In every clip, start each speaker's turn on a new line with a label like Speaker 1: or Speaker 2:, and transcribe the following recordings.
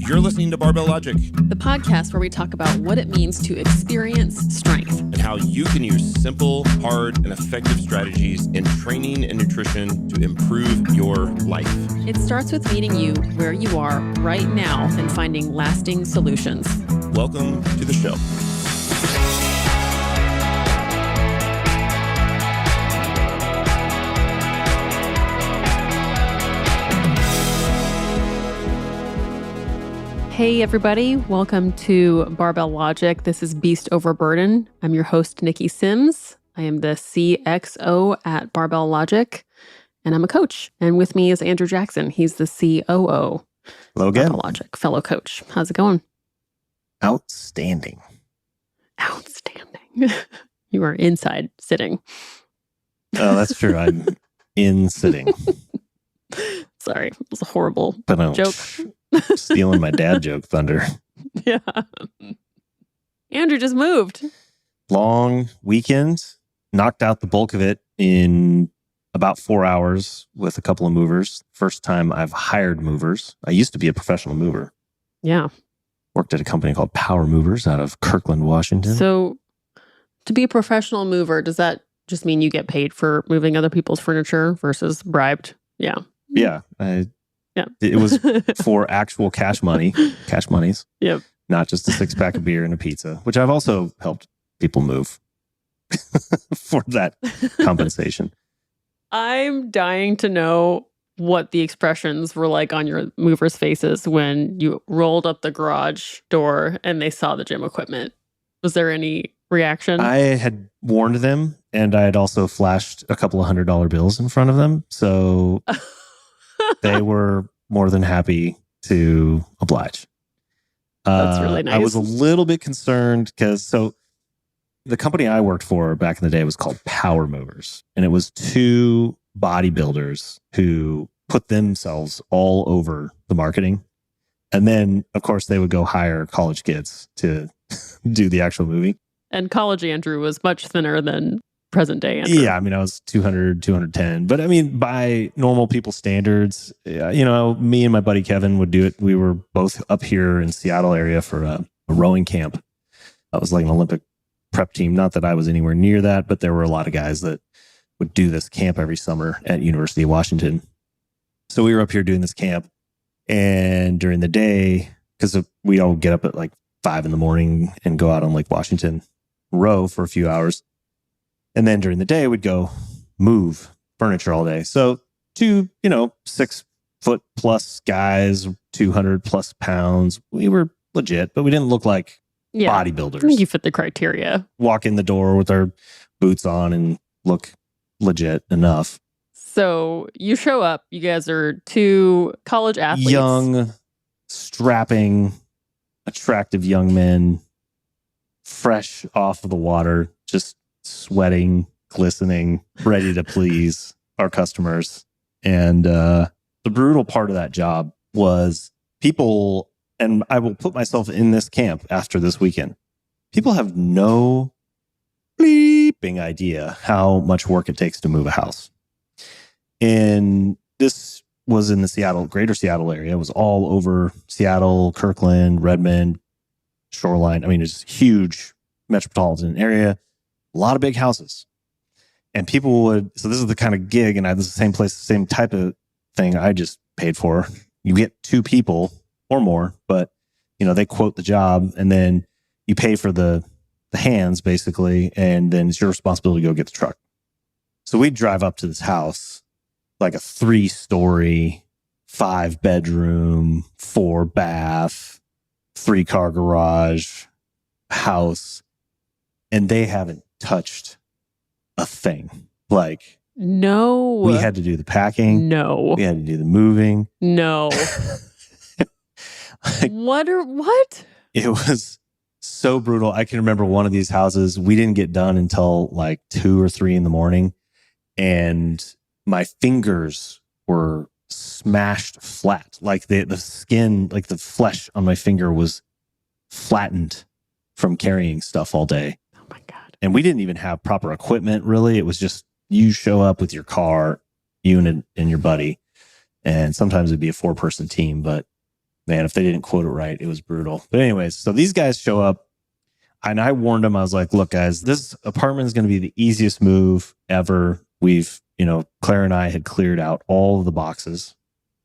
Speaker 1: You're listening to Barbell Logic,
Speaker 2: the podcast where we talk about what it means to experience strength
Speaker 1: and how you can use simple, hard, and effective strategies in training and nutrition to improve your life.
Speaker 2: It starts with meeting you where you are right now and finding lasting solutions.
Speaker 1: Welcome to the show.
Speaker 2: Hey everybody, welcome to Barbell Logic. This is Beast Over Burden. I'm your host, Nikki Sims. I am the CXO at Barbell Logic, and I'm a coach. And with me is Andrew Jackson. He's the COO.
Speaker 1: Hello again.
Speaker 2: Barbell Logic, fellow coach. How's it going?
Speaker 1: Outstanding.
Speaker 2: Outstanding. You are inside sitting.
Speaker 1: Oh, that's true. I'm in sitting.
Speaker 2: Sorry, it was a horrible
Speaker 1: But
Speaker 2: joke.
Speaker 1: Stealing my dad joke thunder.
Speaker 2: Yeah. Andrew just moved.
Speaker 1: Long weekend, knocked out the bulk of it in about 4 hours with a couple of movers. First time I've hired movers. I used to be a professional mover.
Speaker 2: Yeah.
Speaker 1: Worked at a company called Power Movers out of Kirkland, Washington.
Speaker 2: So to be a professional mover, does that just mean you get paid for moving other people's furniture versus bribed? Yeah.
Speaker 1: Yeah. It was for actual cash monies.
Speaker 2: Yep.
Speaker 1: Not just a 6-pack of beer and a pizza, which I've also helped people move for that compensation.
Speaker 2: I'm dying to know what the expressions were like on your movers' faces when you rolled up the garage door and they saw the gym equipment. Was there any reaction?
Speaker 1: I had warned them, and I had also flashed a couple of $100 bills in front of them. So they were more than happy to oblige.
Speaker 2: That's really nice.
Speaker 1: I was a little bit concerned because the company I worked for back in the day was called Power Movers, and it was 2 bodybuilders who put themselves all over the marketing. And then, of course, they would go hire college kids to do the actual movie. And
Speaker 2: college Andrew was much thinner than present day Andrew.
Speaker 1: Yeah, I mean, I was 200, 210. But I mean, by normal people standards, me and my buddy Kevin would do it. We were both up here in Seattle area for a rowing camp. That was like an Olympic prep team. Not that I was anywhere near that, but there were a lot of guys that would do this camp every summer at University of Washington. So we were up here doing this camp. And during the day, because we all get up at like 5 in.the morning and go out on Lake Washington, row for a few hours. And then during the day, we'd go move furniture all day. So 2, 6-foot plus guys, 200 plus pounds. We were legit, but we didn't look like bodybuilders.
Speaker 2: I think you fit the criteria.
Speaker 1: Walk in the door with our boots on and look legit enough.
Speaker 2: So you show up. You guys are 2 college athletes.
Speaker 1: Young, strapping, attractive young men, fresh off of the water, just sweating, glistening, ready to please our customers. And the brutal part of that job was people, and I will put myself in this camp after this weekend, people have no bleeping idea how much work it takes to move a house. And this was in the greater Seattle area. It was all over Seattle, Kirkland, Redmond, Shoreline. I mean, it's a huge metropolitan area. A lot of big houses. And people so this is the kind of gig, and this is the same place, the same type of thing I just paid for. You get 2 people or more, but they quote the job, and then you pay for the hands basically, and then it's your responsibility to go get the truck. So we drive up to this house, like a 3-story, 5-bedroom, 4-bath, 3-car garage house, and they haven't touched a thing. Like,
Speaker 2: no,
Speaker 1: we had to do the packing.
Speaker 2: No,
Speaker 1: we had to do the moving.
Speaker 2: No. What?
Speaker 1: It was so brutal. I can remember one of these houses, we didn't get done until like 2 or 3 in the morning. And my fingers were smashed flat. Like the skin, like the flesh on my finger was flattened from carrying stuff all day.
Speaker 2: Oh my God.
Speaker 1: And we didn't even have proper equipment, really. It was just you show up with your car, you and your buddy. And sometimes it'd be a 4-person team, but Man, if they didn't quote it right, it was brutal. But anyways, so these guys show up and I warned them. I was like, look, guys, this apartment is going to be the easiest move ever. We've, Claire and I had cleared out all of the boxes.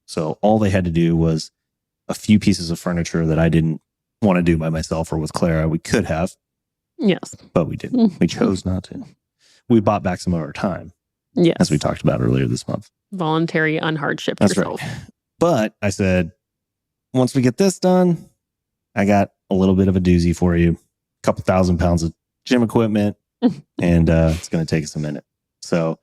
Speaker 1: So all they had to do was a few pieces of furniture that I didn't want to do by myself or with Clara. We could have.
Speaker 2: Yes.
Speaker 1: But we didn't. We chose not to. We bought back some of our time.
Speaker 2: Yes.
Speaker 1: As we talked about earlier this month.
Speaker 2: Voluntary unhardship
Speaker 1: That's
Speaker 2: yourself.
Speaker 1: Right. But I said, once we get this done, I got a little bit of a doozy for you. A couple 1,000 pounds of gym equipment. And it's going to take us a minute. So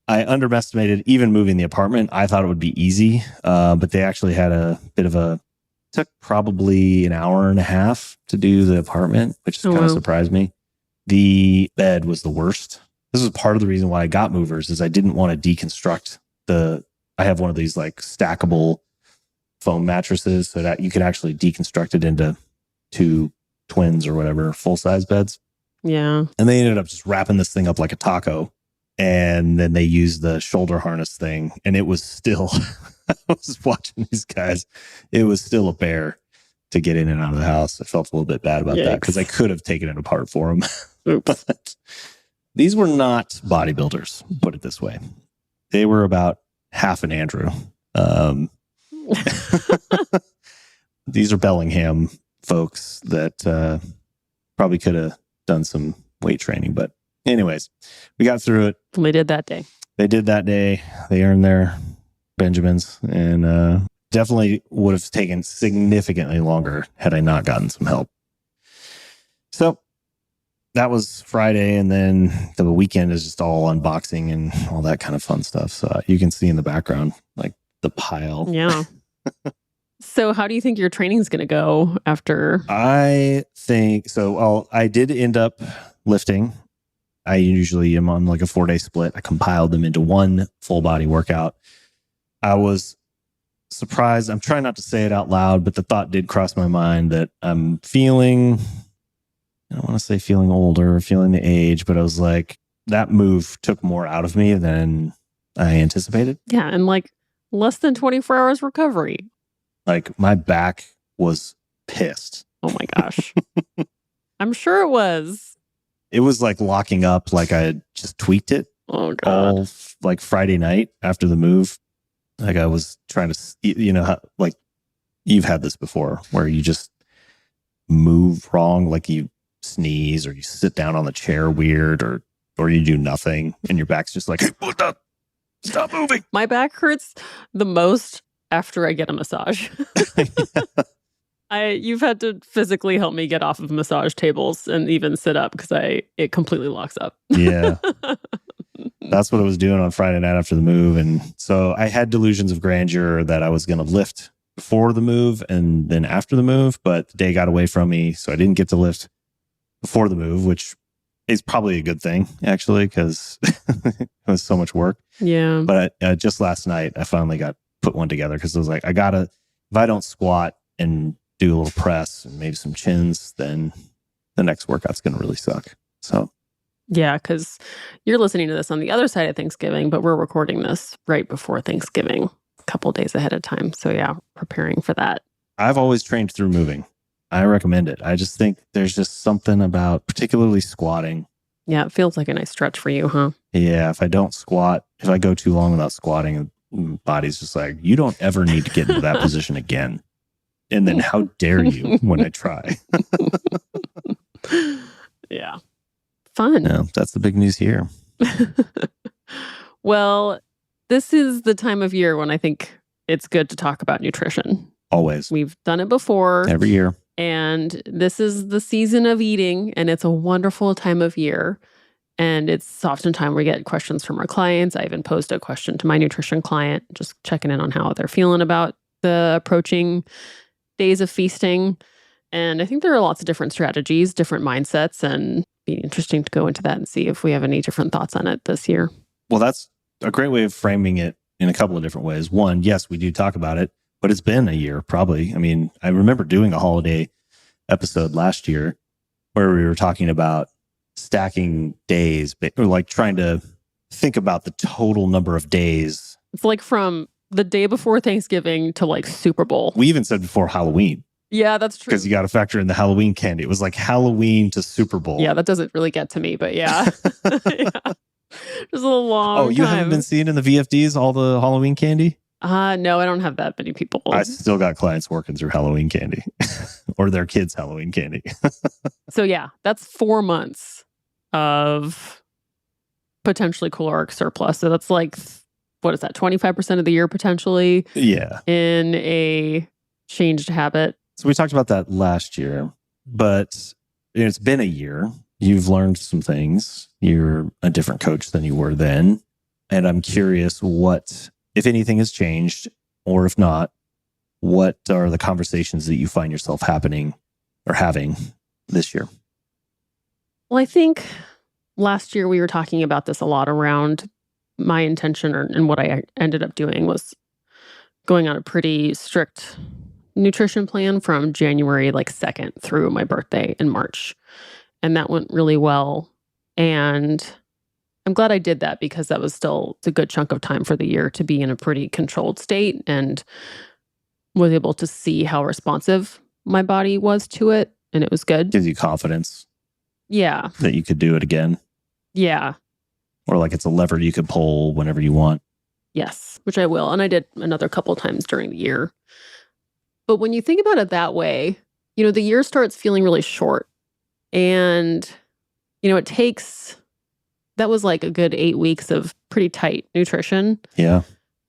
Speaker 1: I underestimated even moving the apartment. I thought it would be easy. But they actually had a bit of took probably an hour and a half to do the apartment, which kind of surprised me. The bed was the worst. This was part of the reason why I got movers is I didn't want to deconstruct I have one of these like stackable foam mattresses so that you can actually deconstruct it into 2 twins or whatever, full-size beds.
Speaker 2: Yeah.
Speaker 1: And they ended up just wrapping this thing up like a taco. And then they used the shoulder harness thing. And it was still, I was watching these guys. It was still a bear to get in and out of the house. I felt a little bit bad about that because I could have taken it apart for them. But these were not bodybuilders, put it this way. They were about half an Andrew. These are Bellingham folks that probably could have done some weight training. But anyways, we got through it.
Speaker 2: They did that day.
Speaker 1: They earned their Benjamins and definitely would have taken significantly longer had I not gotten some help. So that was Friday, and then the weekend is just all unboxing and all that kind of fun stuff. So you can see in the background, like the pile.
Speaker 2: Yeah. So how do you think your training is going to go after?
Speaker 1: I think so. Well, I did end up lifting. I usually am on like a 4-day split. I compiled them into one full body workout. I was surprised. I'm trying not to say it out loud, but the thought did cross my mind that I'm feeling, I don't want to say feeling older or feeling the age, but I was like, that move took more out of me than I anticipated.
Speaker 2: Yeah. And like less than 24 hours recovery.
Speaker 1: Like my back was pissed.
Speaker 2: Oh my gosh. I'm sure it was.
Speaker 1: It was like locking up, like I had just tweaked it.
Speaker 2: Oh God.
Speaker 1: All like Friday night after the move. Like I was trying to, like you've had this before where you just move wrong. Like you sneeze or you sit down on the chair weird or you do nothing and your back's just like, hey, what the? Stop moving.
Speaker 2: My back hurts the most after I get a massage. You've had to physically help me get off of massage tables and even sit up because it completely locks up.
Speaker 1: Yeah. That's what I was doing on Friday night after the move. And so I had delusions of grandeur that I was going to lift before the move and then after the move, but the day got away from me. So I didn't get to lift before the move, which is probably a good thing, actually, because it was so much work.
Speaker 2: Yeah.
Speaker 1: But just last night, I finally got put one together because I was like, if I don't squat and do a little press and maybe some chins, then the next workout's going to really suck. So.
Speaker 2: Yeah, because you're listening to this on the other side of Thanksgiving, but we're recording this right before Thanksgiving, a couple of days ahead of time. So yeah, preparing for that.
Speaker 1: I've always trained through moving. I recommend it. I just think there's just something about particularly squatting.
Speaker 2: Yeah, it feels like a nice stretch for you, huh?
Speaker 1: Yeah, if I don't squat, if I go too long without squatting, the body's just like, you don't ever need to get into that position again. And then how dare you when I try?
Speaker 2: Yeah. Fun.
Speaker 1: Yeah, that's the big news here.
Speaker 2: Well, this is the time of year when I think it's good to talk about nutrition.
Speaker 1: Always.
Speaker 2: We've done it before.
Speaker 1: Every year.
Speaker 2: And this is the season of eating, and it's a wonderful time of year. And it's often time we get questions from our clients. I even posed a question to my nutrition client, just checking in on how they're feeling about the approaching days of feasting. And I think there are lots of different strategies, different mindsets, and it'd be interesting to go into that and see if we have any different thoughts on it this year.
Speaker 1: Well, that's a great way of framing it in a couple of different ways. One, yes, we do talk about it, but it's been a year probably. I mean, I remember doing a holiday episode last year where we were talking about stacking days, or like trying to think about the total number of days.
Speaker 2: It's like from the day before Thanksgiving to like Super Bowl.
Speaker 1: We even said before Halloween.
Speaker 2: Yeah, that's true.
Speaker 1: Because you got to factor in the Halloween candy. It was like Halloween to Super Bowl.
Speaker 2: Yeah, that doesn't really get to me, but yeah. Yeah. Just a long
Speaker 1: Oh, you haven't been seeing in the VFDs all the Halloween candy?
Speaker 2: No, I don't have that many people.
Speaker 1: I still got clients working through Halloween candy or their kids' Halloween candy.
Speaker 2: So yeah, that's 4 months of potentially caloric surplus. So that's like, what is that, 25% of the year potentially?
Speaker 1: Yeah.
Speaker 2: In a changed habit.
Speaker 1: So we talked about that last year, but it's been a year. You've learned some things. You're a different coach than you were then. And I'm curious what, if anything has changed, or if not, what are the conversations that you find yourself happening or having this year?
Speaker 2: Well, I think last year we were talking about this a lot around my intention and what I ended up doing was going on a pretty strict nutrition plan from January 2nd through my birthday in March. And that went really well. And I'm glad I did that because that was still a good chunk of time for the year to be in a pretty controlled state and was able to see how responsive my body was to it. And it was good.
Speaker 1: Gives you confidence.
Speaker 2: Yeah.
Speaker 1: That you could do it again.
Speaker 2: Yeah.
Speaker 1: Or like it's a lever you could pull whenever you want.
Speaker 2: Yes, which I will. And I did another couple times during the year. But when you think about it that way, the year starts feeling really short. And, it takes, that was like a good 8 weeks of pretty tight nutrition.
Speaker 1: Yeah.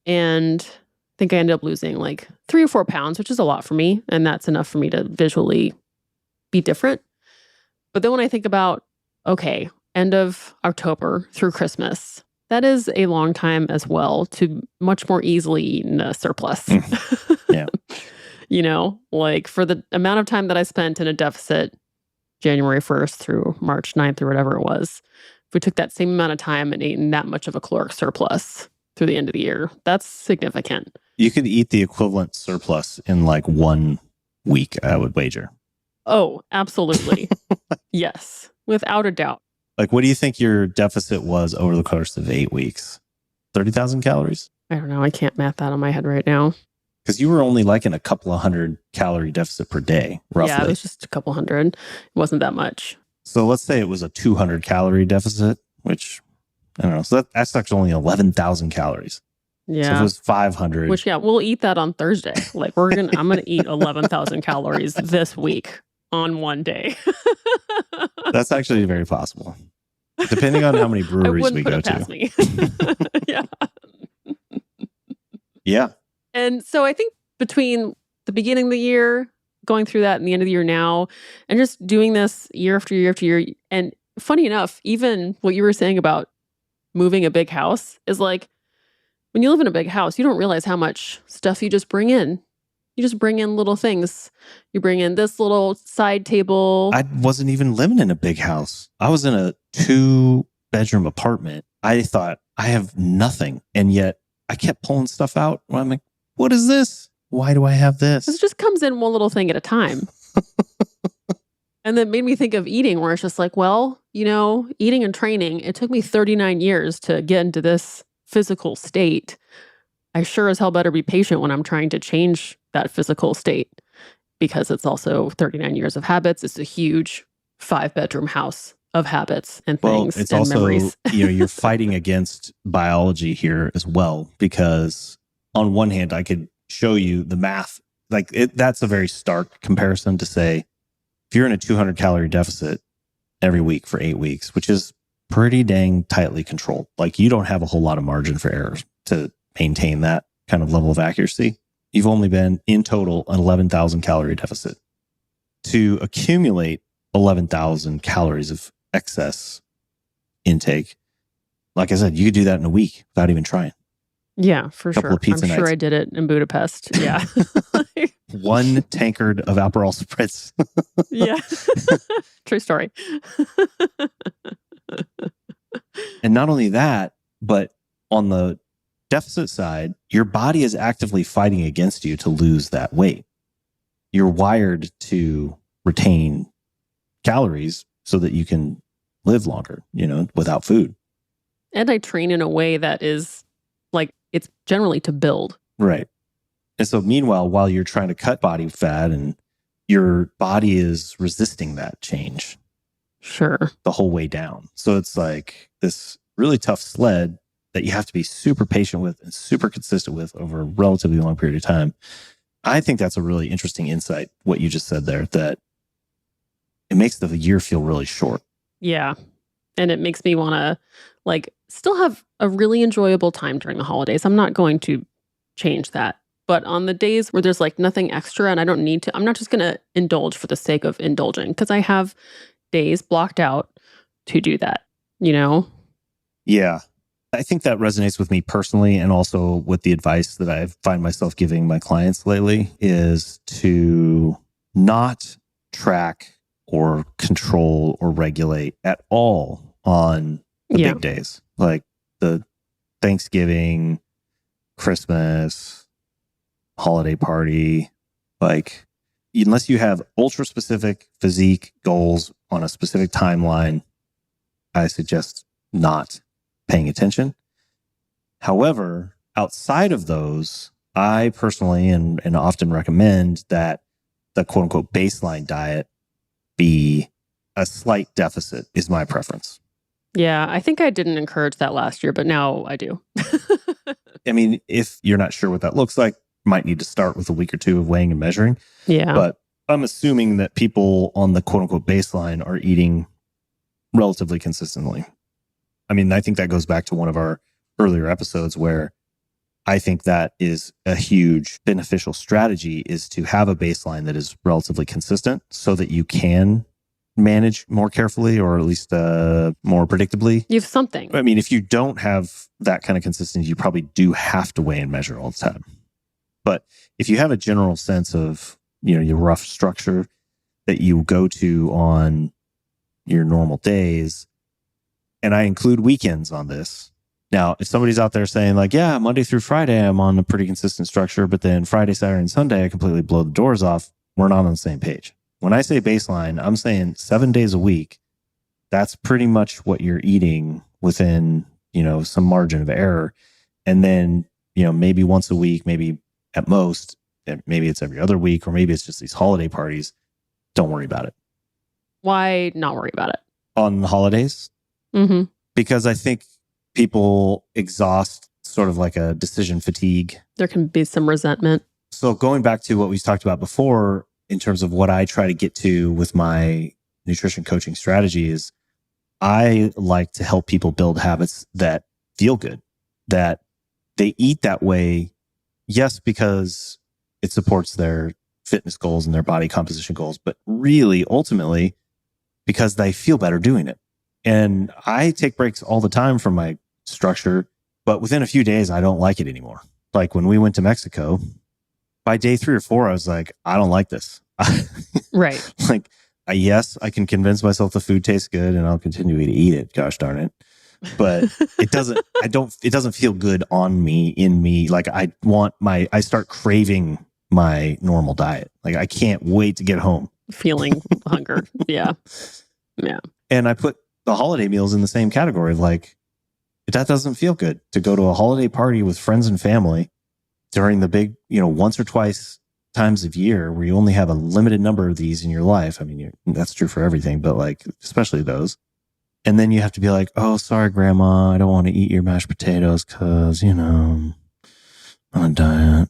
Speaker 2: And I think I ended up losing like 3 or 4 pounds, which is a lot for me. And that's enough for me to visually be different. But then when I think about, okay, end of October through Christmas, that is a long time as well to much more easily eat in a surplus.
Speaker 1: Yeah.
Speaker 2: Like for the amount of time that I spent in a deficit January 1st through March 9th or whatever it was, if we took that same amount of time and eaten that much of a caloric surplus through the end of the year, that's significant.
Speaker 1: You could eat the equivalent surplus in like 1 week, I would wager.
Speaker 2: Oh, absolutely. Yes, without a doubt.
Speaker 1: Like, what do you think your deficit was over the course of 8 weeks? 30,000 calories?
Speaker 2: I don't know. I can't math that on my head right now.
Speaker 1: Because you were only like in a couple of 100-calorie deficit per day, roughly.
Speaker 2: Yeah, it was just a couple hundred. It wasn't that much.
Speaker 1: So let's say it was a 200-calorie deficit, which, I don't know. So that's actually only 11,000 calories.
Speaker 2: Yeah.
Speaker 1: So if it was 500.
Speaker 2: Which, yeah, we'll eat that on Thursday. Like, I'm going to eat 11,000 calories this week on one day.
Speaker 1: That's actually very possible. Depending on how many breweries we go to.
Speaker 2: Me. Yeah.
Speaker 1: Yeah.
Speaker 2: And so I think between the beginning of the year, going through that and the end of the year now, and just doing this year after year after year. And funny enough, even what you were saying about moving a big house is like, when you live in a big house, you don't realize how much stuff you just bring in. You just bring in little things. You bring in this little side table.
Speaker 1: I wasn't even living in a big house. I was in a 2-bedroom apartment. I thought I have nothing. And yet I kept pulling stuff out. I'm like, what is this? Why do I have this?
Speaker 2: It just comes in one little thing at a time. And that made me think of eating, where it's just like, well, eating and training, it took me 39 years to get into this physical state. I sure as hell better be patient when I'm trying to change that physical state, because it's also 39 years of habits. It's a huge 5-bedroom house of habits and things
Speaker 1: it's
Speaker 2: and
Speaker 1: also,
Speaker 2: memories.
Speaker 1: You're fighting against biology here as well, because on one hand, I could show you the math. Like that's a very stark comparison to say, if you're in a 200-calorie deficit every week for 8 weeks, which is pretty dang tightly controlled, like you don't have a whole lot of margin for error to maintain that kind of level of accuracy. You've only been in total an 11,000 calorie deficit. To accumulate 11,000 calories of excess intake, like I said, you could do that in a week without even trying.
Speaker 2: Yeah, for sure.
Speaker 1: Of pizza
Speaker 2: I'm
Speaker 1: nights.
Speaker 2: sure I did it in Budapest. Yeah.
Speaker 1: 1 tankard of Aperol Spritz.
Speaker 2: Yeah. True story.
Speaker 1: And not only that, but on the deficit side, your body is actively fighting against you to lose that weight. You're wired to retain calories so that you can live longer, without food.
Speaker 2: And I train in a way that is like, it's generally to build.
Speaker 1: Right. And so meanwhile, while you're trying to cut body fat and your body is resisting that change
Speaker 2: Sure.
Speaker 1: the whole way down. So it's like this really tough sled that you have to be super patient with and super consistent with over a relatively long period of time. I think that's a really interesting insight, what you just said there, that it makes the year feel really short.
Speaker 2: Yeah. And it makes me want to still have a really enjoyable time during the holidays. I'm not going to change that. But on the days where there's nothing extra and I don't need to, I'm not just going to indulge for the sake of indulging, because I have days blocked out to do that,
Speaker 1: Yeah. I think that resonates with me personally, and also with the advice that I find myself giving my clients lately is to not track or control or regulate at all on the big days, like the Thanksgiving, Christmas, holiday party. Like, unless you have ultra specific physique goals on a specific timeline, I suggest not paying attention. However, outside of those, I personally and often recommend that the quote unquote baseline diet be a slight deficit is my preference.
Speaker 2: Yeah, I think I didn't encourage that last year, but now I do.
Speaker 1: I mean, if you're not sure what that looks like, might need to start with a week or two of weighing and measuring.
Speaker 2: Yeah.
Speaker 1: But I'm assuming that people on the quote unquote baseline are eating relatively consistently. I mean, I think that goes back to one of our earlier episodes where I think that is a huge beneficial strategy, is to have a baseline that is relatively consistent so that you can manage more carefully, or at least more predictably.
Speaker 2: You have something.
Speaker 1: I mean, if you don't have that kind of consistency, you probably do have to weigh and measure all the time. But if you have a general sense of, your rough structure that you go to on your normal days, and I include weekends on this. Now, if somebody's out there saying yeah, Monday through Friday, I'm on a pretty consistent structure, but then Friday, Saturday, and Sunday, I completely blow the doors off, we're not on the same page. When I say baseline, I'm saying 7 days a week. That's pretty much what you're eating within, some margin of error. And then, maybe once a week, maybe at most, maybe it's every other week, or maybe it's just these holiday parties. Don't worry about it.
Speaker 2: Why not worry about it?
Speaker 1: On the holidays?
Speaker 2: Mm-hmm.
Speaker 1: Because I think people exhaust sort of like a decision fatigue.
Speaker 2: There can be some resentment.
Speaker 1: So going back to what we talked about before, in terms of what I try to get to with my nutrition coaching strategy, is I like to help people build habits that feel good, that they eat that way. Yes, because it supports their fitness goals and their body composition goals, but really ultimately because they feel better doing it. And I take breaks all the time from my structure, but within a few days, I don't like it anymore. Like when we went to Mexico, by day 3 or 4, I was like, I don't like this.
Speaker 2: Right.
Speaker 1: Yes, I can convince myself the food tastes good and I'll continue to eat it. Gosh darn it. But it doesn't feel good on me, in me. I start craving my normal diet. I can't wait to get home.
Speaker 2: Feeling hunger. Yeah. Yeah.
Speaker 1: And I put the holiday meals in the same category of that doesn't feel good to go to a holiday party with friends and family during the big, once or twice times of year where you only have a limited number of these in your life. I mean, that's true for everything, but especially those. And then you have to be like, oh, sorry, Grandma, I don't want to eat your mashed potatoes because, I'm on a diet.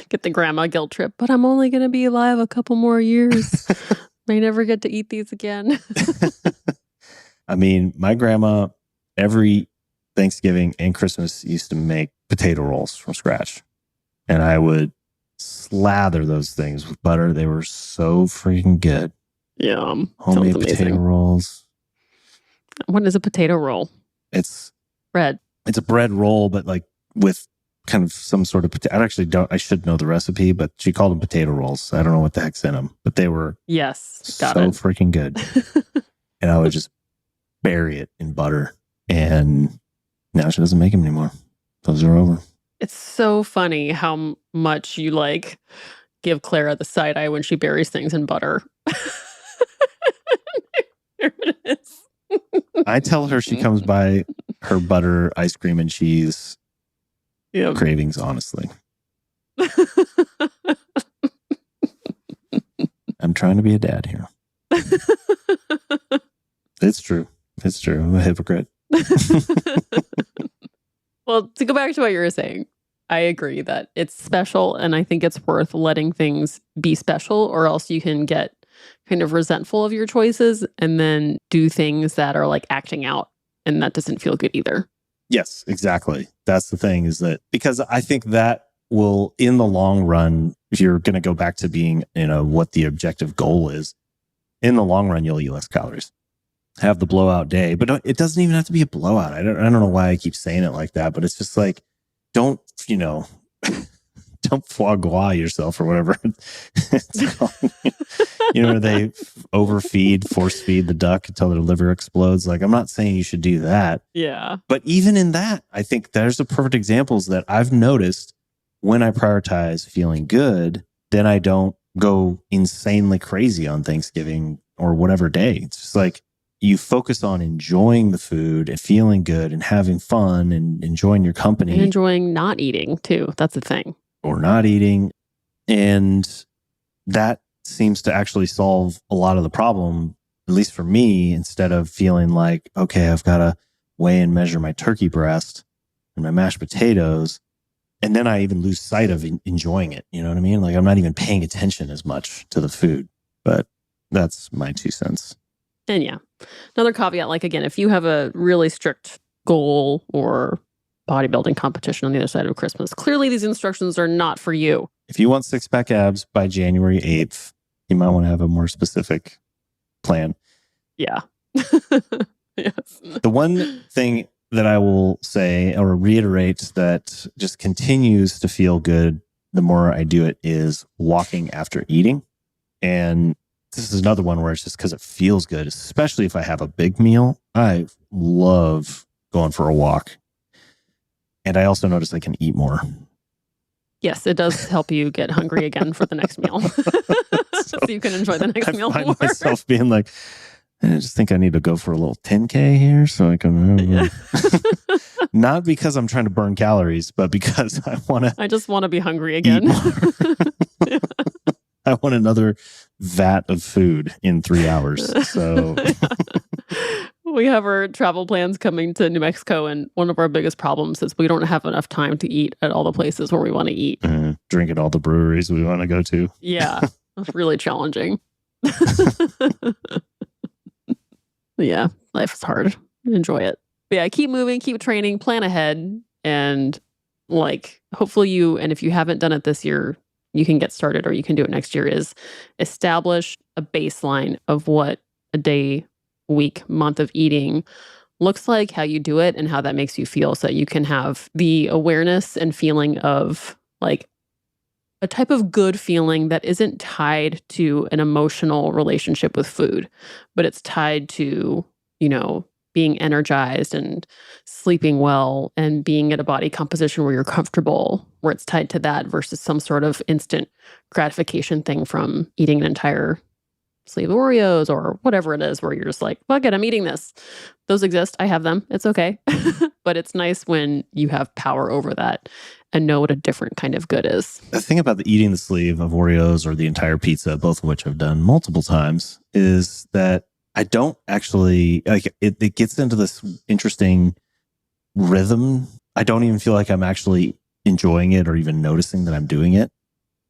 Speaker 2: Get the grandma guilt trip, but I'm only going to be alive a couple more years. May never get to eat these again.
Speaker 1: I mean, my grandma, every Thanksgiving and Christmas, used to make potato rolls from scratch. And I would slather those things with butter. They were so freaking good.
Speaker 2: Yum.
Speaker 1: Homemade potato rolls.
Speaker 2: What is a potato roll?
Speaker 1: It's
Speaker 2: bread.
Speaker 1: It's a bread roll, but with kind of some sort of potato. I should know the recipe, but she called them potato rolls. I don't know what the heck's in them, but they were so freaking good. And I would just bury it in butter. And now she doesn't make them anymore. Those are over.
Speaker 2: It's so funny how much you give Clara the side eye when she buries things in butter. There it is.
Speaker 1: I tell her she comes by her butter, ice cream, and cheese
Speaker 2: Yep.
Speaker 1: cravings, honestly. I'm trying to be a dad here. It's true. It's true. I'm a hypocrite.
Speaker 2: Well, to go back to what you were saying, I agree that it's special, and I think it's worth letting things be special, or else you can get kind of resentful of your choices and then do things that are like acting out, and that doesn't feel good either.
Speaker 1: Yes, exactly. That's the thing, is that because I think that will, in the long run, if you're going to go back to being, what the objective goal is, in the long run, you'll eat less calories. Have the blowout day, but it doesn't even have to be a blowout. I don't know why I keep saying it like that, but it's just like, don't foie gras yourself or whatever it's called. They force feed the duck until their liver explodes. Like, I'm not saying you should do that.
Speaker 2: Yeah.
Speaker 1: But even in that, I think there's the perfect examples that I've noticed when I prioritize feeling good, then I don't go insanely crazy on Thanksgiving or whatever day. It's just like, you focus on enjoying the food and feeling good and having fun and enjoying your company.
Speaker 2: And enjoying not eating too. That's the thing.
Speaker 1: Or not eating. And that seems to actually solve a lot of the problem, at least for me, instead of feeling like, okay, I've got to weigh and measure my turkey breast and my mashed potatoes. And then I even lose sight of enjoying it. You know what I mean? Like, I'm not even paying attention as much to the food. But that's my 2 cents.
Speaker 2: And yeah, another caveat, like, again, if you have a really strict goal or bodybuilding competition on the other side of Christmas, clearly these instructions are not for you.
Speaker 1: If you want 6-pack abs by January 8th, you might want to have a more specific plan.
Speaker 2: Yeah. Yes.
Speaker 1: The one thing that I will say or reiterate that just continues to feel good the more I do it is walking after eating. And this is another one where it's just because it feels good, especially if I have a big meal. I love going for a walk. And I also notice I can eat more.
Speaker 2: Yes, it does help you get hungry again for the next meal. So you can enjoy the next meal
Speaker 1: find
Speaker 2: more.
Speaker 1: myself being like, I just think I need to go for a little 10K here so I can... Not because I'm trying to burn calories, but because I
Speaker 2: just want to be hungry again.
Speaker 1: Yeah. I want another vat of food in 3 hours. So
Speaker 2: we have our travel plans coming to New Mexico, and one of our biggest problems is we don't have enough time to eat at all the places where we want to eat.
Speaker 1: Drink at all the breweries we want to go to.
Speaker 2: Yeah, it's really challenging. Yeah, life is hard. Enjoy it. But yeah, keep moving, keep training, plan ahead, and hopefully and if you haven't done it this year, you can get started, or you can do it next year, is establish a baseline of what a day, week, month of eating looks like, how you do it, and how that makes you feel, so that you can have the awareness and feeling of a type of good feeling that isn't tied to an emotional relationship with food, but it's tied to, being energized and sleeping well and being at a body composition where you're comfortable, where it's tied to that versus some sort of instant gratification thing from eating an entire sleeve of Oreos or whatever it is, where you're just like, fuck it, I'm eating this. Those exist. I have them. It's okay. But it's nice when you have power over that and know what a different kind of good is.
Speaker 1: The thing about eating the sleeve of Oreos or the entire pizza, both of which I've done multiple times, is that I don't actually it gets into this interesting rhythm. I don't even feel like I'm actually enjoying it or even noticing that I'm doing it.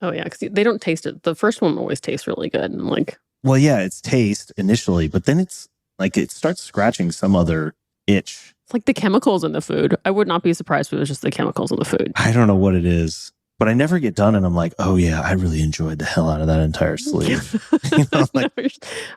Speaker 2: Oh yeah, because they don't taste it. The first one always tastes really good, and
Speaker 1: well, yeah, it's taste initially, but then it's like it starts scratching some other itch.
Speaker 2: It's like the chemicals in the food. I would not be surprised if it was just the chemicals in the food.
Speaker 1: I don't know what it is, but I never get done, and I'm like, oh yeah, I really enjoyed the hell out of that entire sleeve.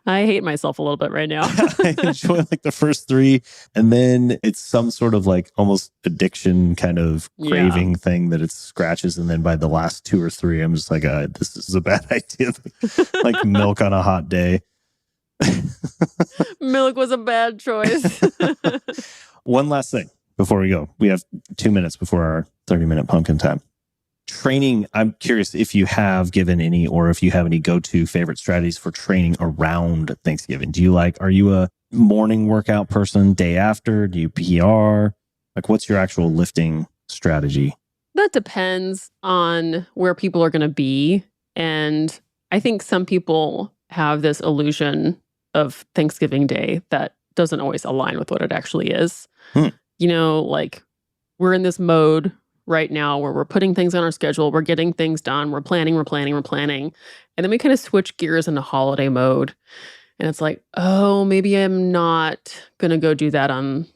Speaker 2: I hate myself a little bit right now.
Speaker 1: I enjoy the first 3, and then it's some sort of almost addiction kind of craving thing that it scratches, and then by the last 2 or 3, I'm just like, this is a bad idea. Like milk on a hot day.
Speaker 2: Milk was a bad choice.
Speaker 1: One last thing before we go. We have 2 minutes before our 30-minute pumpkin time. training, I'm curious if you have given any, or if you have any go-to favorite strategies for training around Thanksgiving. Are you a morning workout person, day after? Do you PR? Like, what's your actual lifting strategy?
Speaker 2: That depends on where people are going to be. And I think some people have this illusion of Thanksgiving Day that doesn't always align with what it actually is. Like we're in this mode right now where we're putting things on our schedule, we're getting things done, we're planning. And then we kind of switch gears into holiday mode. And it's like, oh, maybe I'm not going to go do that on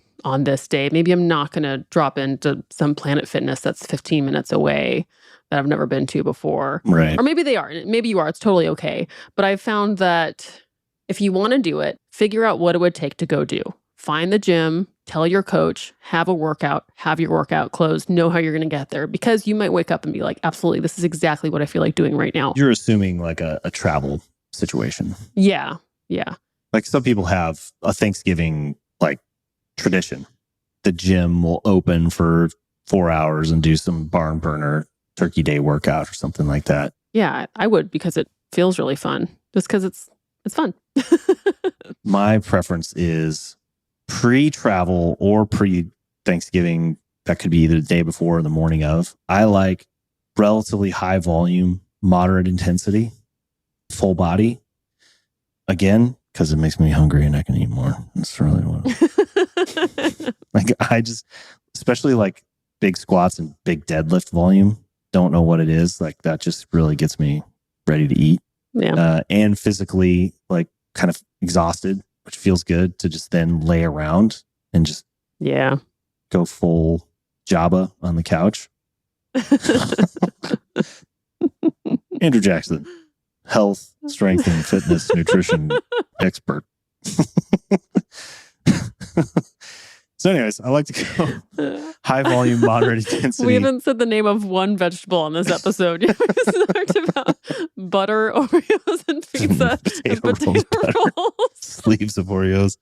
Speaker 2: this day. Maybe I'm not going to drop into some Planet Fitness that's 15 minutes away that I've never been to before.
Speaker 1: Right.
Speaker 2: Or maybe they are. Maybe you are. It's totally okay. But I've found that if you want to do it, figure out what it would take to go do. Find the gym, tell your coach, have a workout, have your workout clothes, know how you're going to get there. Because you might wake up and be like, absolutely, this is exactly what I feel like doing right now.
Speaker 1: You're assuming like a travel situation.
Speaker 2: Yeah.
Speaker 1: Like some people have a Thanksgiving like tradition. The gym will open for 4 hours and do some barn burner turkey day workout or something like that.
Speaker 2: Yeah, I would, because it feels really fun. Just because it's fun.
Speaker 1: My preference is pre-travel or pre-Thanksgiving. That could be either the day before or the morning of. I like relatively high volume, moderate intensity, full body. Again, because it makes me hungry and I can eat more. That's really what especially like big squats and big deadlift volume. Don't know what it is. Like that just really gets me ready to eat.
Speaker 2: Yeah.
Speaker 1: And physically like kind of exhausted, which feels good to just then lay around and just go full Jabba on the couch. Andrew Jackson, health, strength, and fitness nutrition expert. So anyways, I like to go high volume, moderate intensity.
Speaker 2: We haven't said the name of one vegetable on this episode. We talked about butter, Oreos, and pizza, and potato rolls.
Speaker 1: Sleeves of Oreos,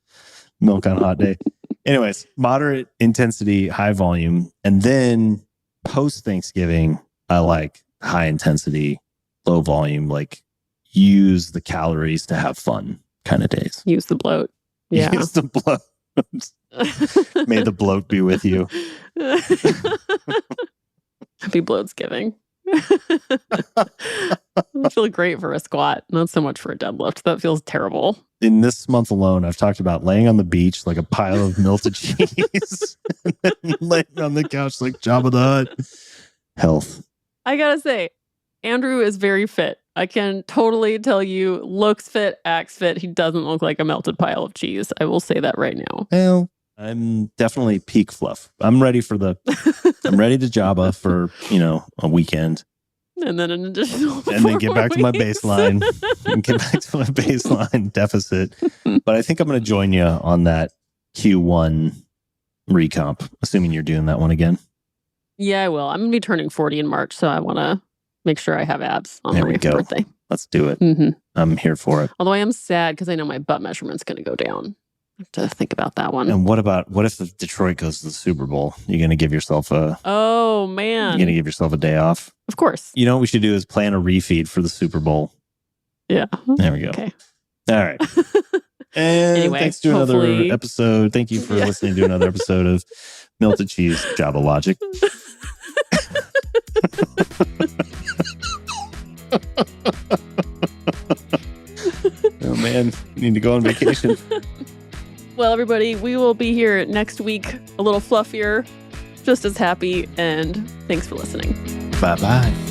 Speaker 1: milk on a hot day. Anyways, moderate intensity, high volume. And then post Thanksgiving, I like high intensity, low volume, like use the calories to have fun kind of days.
Speaker 2: Use the bloat. Yeah.
Speaker 1: Use the bloat. May the bloat be with you.
Speaker 2: Happy Bloatsgiving. I feel great for a squat, not so much for a deadlift. That feels terrible.
Speaker 1: In this month alone, I've talked about laying on the beach like a pile of melted cheese, and then laying on the couch like Jabba the Hutt. Health.
Speaker 2: I gotta say, Andrew is very fit. I can totally tell you, looks fit, acts fit. He doesn't look like a melted pile of cheese. I will say that right now.
Speaker 1: Well, I'm definitely peak fluff. I'm ready to Jabba for, a weekend.
Speaker 2: And then an additional
Speaker 1: and then get back to my baseline and get back to my baseline deficit. But I think I'm going to join you on that Q1 recomp, assuming you're doing that one again.
Speaker 2: Yeah, I will. I'm going to be turning 40 in March, so I want to make sure I have abs on my birthday.
Speaker 1: Let's do it.
Speaker 2: Mm-hmm.
Speaker 1: I'm here for it.
Speaker 2: Although I am sad because I know my butt measurement's going to go down. I have to think about that one.
Speaker 1: And what if Detroit goes to the Super Bowl? You're going to give yourself a day off?
Speaker 2: Of course.
Speaker 1: You know what we should do is plan a refeed for the Super Bowl.
Speaker 2: Yeah.
Speaker 1: There we go.
Speaker 2: Okay.
Speaker 1: All right. And
Speaker 2: anyway,
Speaker 1: thanks to another episode. Thank you for listening to another episode of Melted Cheese Jabba Logic. Oh man, you need to go on vacation.
Speaker 2: Well, everybody, we will be here next week, a little fluffier, just as happy, and thanks for listening.
Speaker 1: Bye-bye.